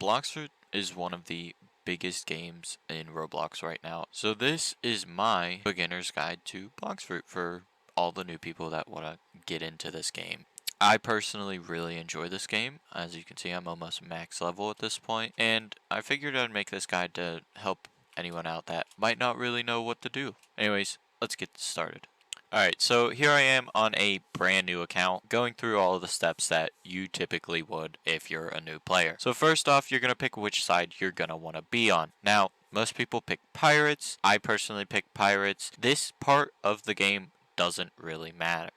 Blox Fruit is one of the biggest games in Roblox right now. So this is my beginner's guide to Blox Fruit for all the new people that want to get into this game. I personally really enjoy this game. As you can see, I'm almost max level at this point, and I figured I'd make this guide to help anyone out that might not really know what to do. Anyways, let's get started. Alright, so here I am on a brand new account, going through all of the steps that you typically would if you're a new player. So first off, you're going to pick which side you're going to want to be on. Now, most people pick pirates. I personally pick pirates. This part of the game doesn't really matter.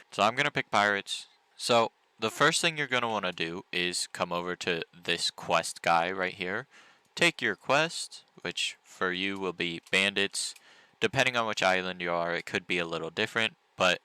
So I'm going to pick pirates. So the first thing you're going to want to do is come over to this quest guy right here. Take your quest, which for you will be bandits. Depending on which island you are, it could be a little different. But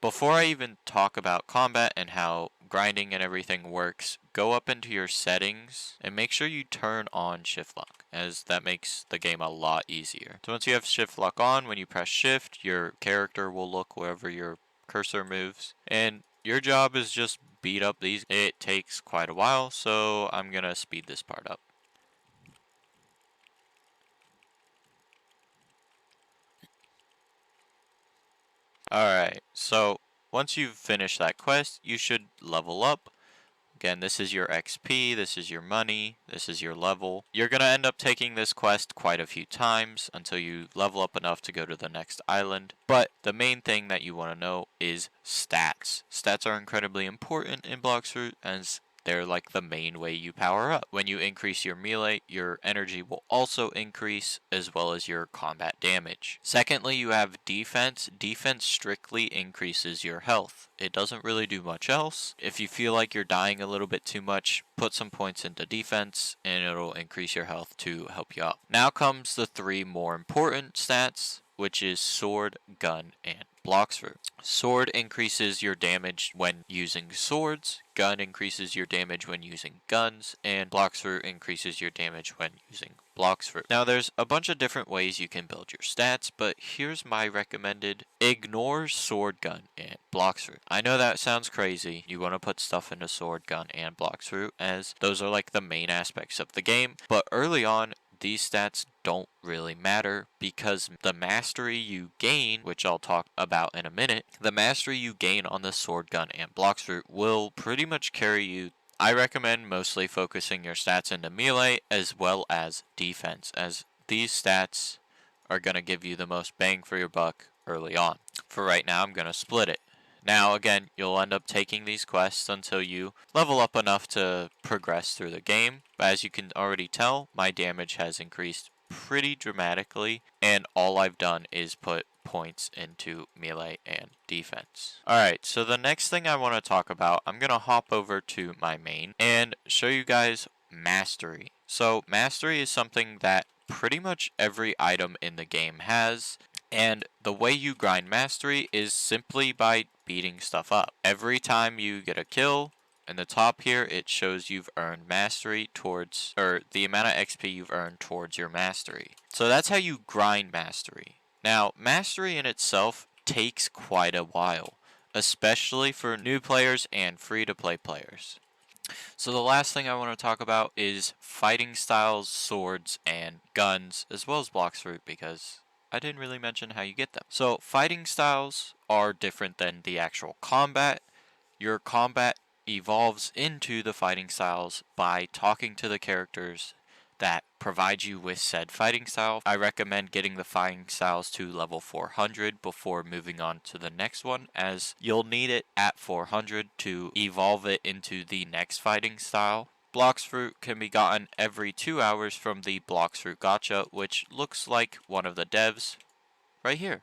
before I even talk about combat and how grinding and everything works, go up into your settings and make sure you turn on shift lock, as that makes the game a lot easier. So once you have shift lock on, when you press shift, your character will look wherever your cursor moves. And your job is just beat up these. It takes quite a while, so I'm going to speed this part up. Alright, so once you've finished that quest, you should level up. Again, this is your XP, this is your money, this is your level. You're going to end up taking this quest quite a few times until you level up enough to go to the next island. But the main thing that you want to know is stats. Stats are incredibly important in Blox Fruit, as they're like the main way you power up. When you increase your melee, your energy will also increase, as well as your combat damage. Secondly, you have defense. Defense strictly increases your health. It doesn't really do much else. If you feel like you're dying a little bit too much, put some points into defense and it'll increase your health to help you out. Now comes the three more important stats, which is sword, gun, and Blox Fruit. Sword increases your damage when using swords, gun increases your damage when using guns, and Blox Fruit increases your damage when using Blox Fruit. Now there's a bunch of different ways you can build your stats, but here's my recommended. Ignore sword, gun, and Blox Fruit. I know that sounds crazy. You want to put stuff into sword, gun, and Blox Fruit, as those are like the main aspects of the game, but early on, these stats don't really matter because the mastery you gain, which I'll talk about in a minute, the mastery you gain on the sword, gun, and Blox Fruit will pretty much carry you. I recommend mostly focusing your stats into melee as well as defense, as these stats are going to give you the most bang for your buck early on. For right now, I'm going to split it. Now, again, you'll end up taking these quests until you level up enough to progress through the game. But as you can already tell, my damage has increased pretty dramatically, and all I've done is put points into melee and defense. Alright, so the next thing I want to talk about, I'm going to hop over to my main and show you guys mastery. So mastery is something that pretty much every item in the game has. And the way you grind mastery is simply by beating stuff up. Every time you get a kill, in the top here, it shows you've earned mastery towards, or the amount of XP you've earned towards your mastery. So that's how you grind mastery. Now, mastery in itself takes quite a while, especially for new players and free-to-play players. So the last thing I want to talk about is fighting styles, swords, and guns, as well as Blox Fruit, because I didn't really mention how you get them. So fighting styles are different than the actual combat. Your combat evolves into the fighting styles by talking to the characters that provide you with said fighting style. I recommend getting the fighting styles to level 400 before moving on to the next one, as you'll need it at 400 to evolve it into the next fighting style. Blox Fruit can be gotten every 2 hours from the Blox Fruit Gacha, which looks like one of the devs right here.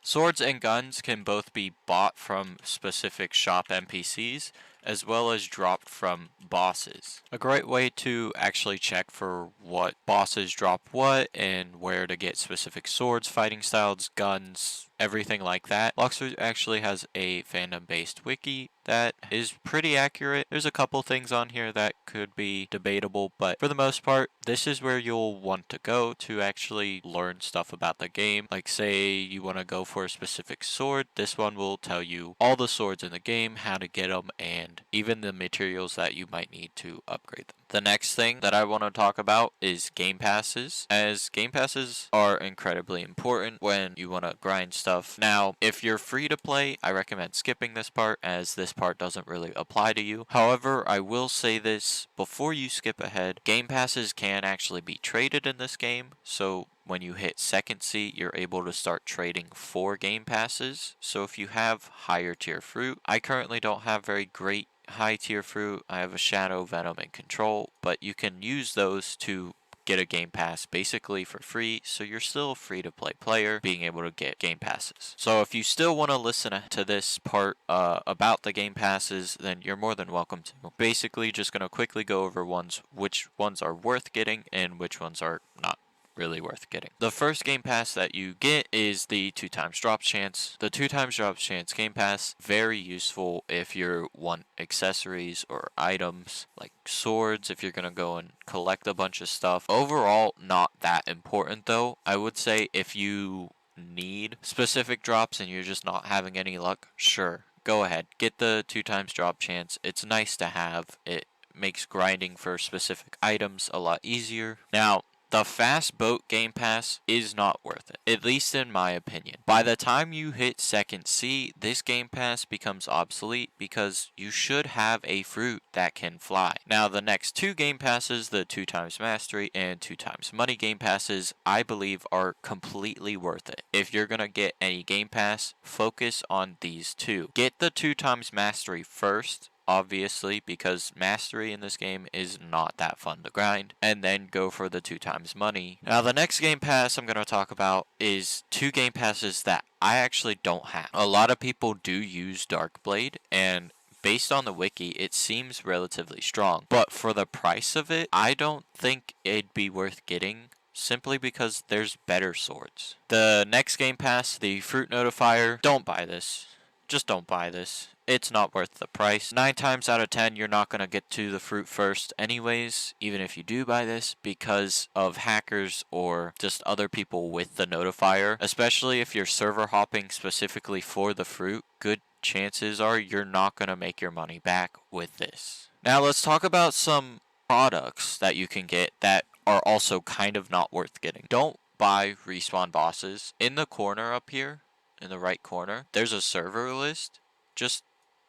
Swords and guns can both be bought from specific shop NPCs, as well as dropped from bosses. A great way to actually check for what bosses drop what and where to get specific swords, fighting styles, guns, everything like that. Blox Fruit actually has a fandom-based wiki that is pretty accurate. There's a couple things on here that could be debatable, but for the most part, this is where you'll want to go to actually learn stuff about the game. Like say you want to go for a specific sword, this one will tell you all the swords in the game, how to get them, and even the materials that you might need to upgrade them. The next thing that I want to talk about is game passes, as game passes are incredibly important when you want to grind stuff. Now, if you're free to play, I recommend skipping this part, as this part doesn't really apply to you. However, I will say this before you skip ahead, game passes can actually be traded in this game, so when you hit second C, you're able to start trading for game passes. So if you have higher tier fruit, I currently don't have very great high tier fruit. I have a Shadow, Venom, and Control, but you can use those to get a game pass basically for free, so you're still a free to play player being able to get game passes. So if you still want to listen to this part about the game passes, then you're more than welcome to. Basically just going to quickly go over which ones are worth getting and which ones are not really worth getting. The first game pass that you get is the 2x drop chance. The 2x drop chance game pass, very useful if you want accessories or items like swords, if you're gonna go and collect a bunch of stuff. Overall, not that important though. I would say if you need specific drops and you're just not having any luck, sure, go ahead, get the 2x drop chance. It's nice to have. It makes grinding for specific items a lot easier. Now, the fast boat game pass is not worth it, at least in my opinion. By the time you hit second C, this game pass becomes obsolete because you should have a fruit that can fly. Now the next two game passes, the 2x mastery and 2x money game passes, I believe are completely worth it. If you're gonna get any game pass, focus on these two. Get the 2x mastery first, obviously, because mastery in this game is not that fun to grind, and then go for the 2x money. Now the next game pass I'm going to talk about is two game passes that I actually don't have. A lot of people do use Darkblade, and based on the wiki, it seems relatively strong, but for the price of it, I don't think it'd be worth getting, simply because there's better swords. The next game pass, the Fruit Notifier, don't buy this. Just don't buy this. It's not worth the price. 9 times out of 10, you're not going to get to the fruit first anyways, even if you do buy this, because of hackers or just other people with the notifier. Especially if you're server hopping specifically for the fruit, good chances are you're not going to make your money back with this. Now let's talk about some products that you can get that are also kind of not worth getting. Don't buy respawn bosses. In the corner up here, in the right corner, there's a server list. Just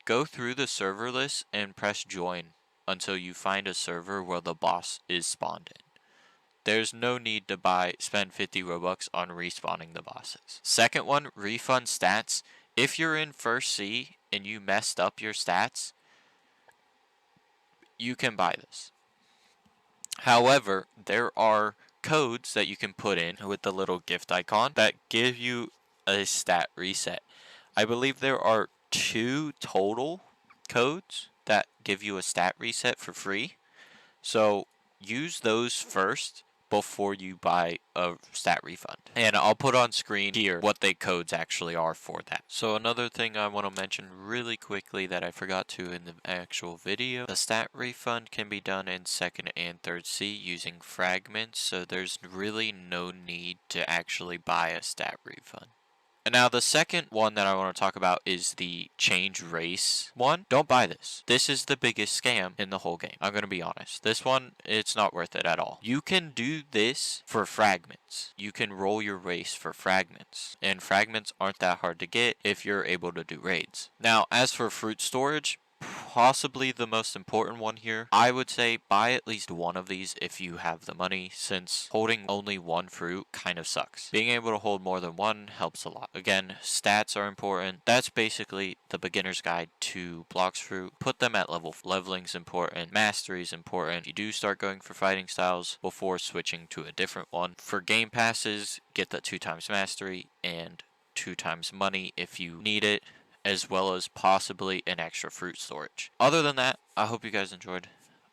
go through the server list and press join until you find a server where the boss is spawned in. There's no need to spend 50 Robux on respawning the bosses. Second one, refund stats. If you're in first C and you messed up your stats, you can buy this. However, there are codes that you can put in with the little gift icon that give you a stat reset. I believe there are 2 total codes that give you a stat reset for free. So use those first before you buy a stat refund. And I'll put on screen here what the codes actually are for that. So another thing I want to mention really quickly that I forgot to in the actual video, the stat refund can be done in second and third C using fragments, so there's really no need to actually buy a stat refund. And now the second one that I want to talk about is the change race one. Don't buy this. This is the biggest scam in the whole game. I'm going to be honest. This one, it's not worth it at all. You can do this for fragments. You can roll your race for fragments. And fragments aren't that hard to get if you're able to do raids. Now, as for fruit storage, possibly the most important one here, I would say buy at least one of these if you have the money, since holding only one fruit kind of sucks. Being able to hold more than one helps a lot. Again, stats are important. That's basically the beginner's guide to Blox Fruit. Put them at level. Leveling's important. Mastery's important. You do start going for fighting styles before switching to a different one. For game passes, get the 2x mastery and 2x money if you need it, as well as possibly an extra fruit storage. Other than that, I hope you guys enjoyed.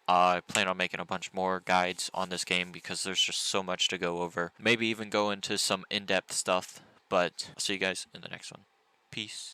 I plan on making a bunch more guides on this game because there's just so much to go over. Maybe even go into some in-depth stuff, but I'll see you guys in the next one. Peace.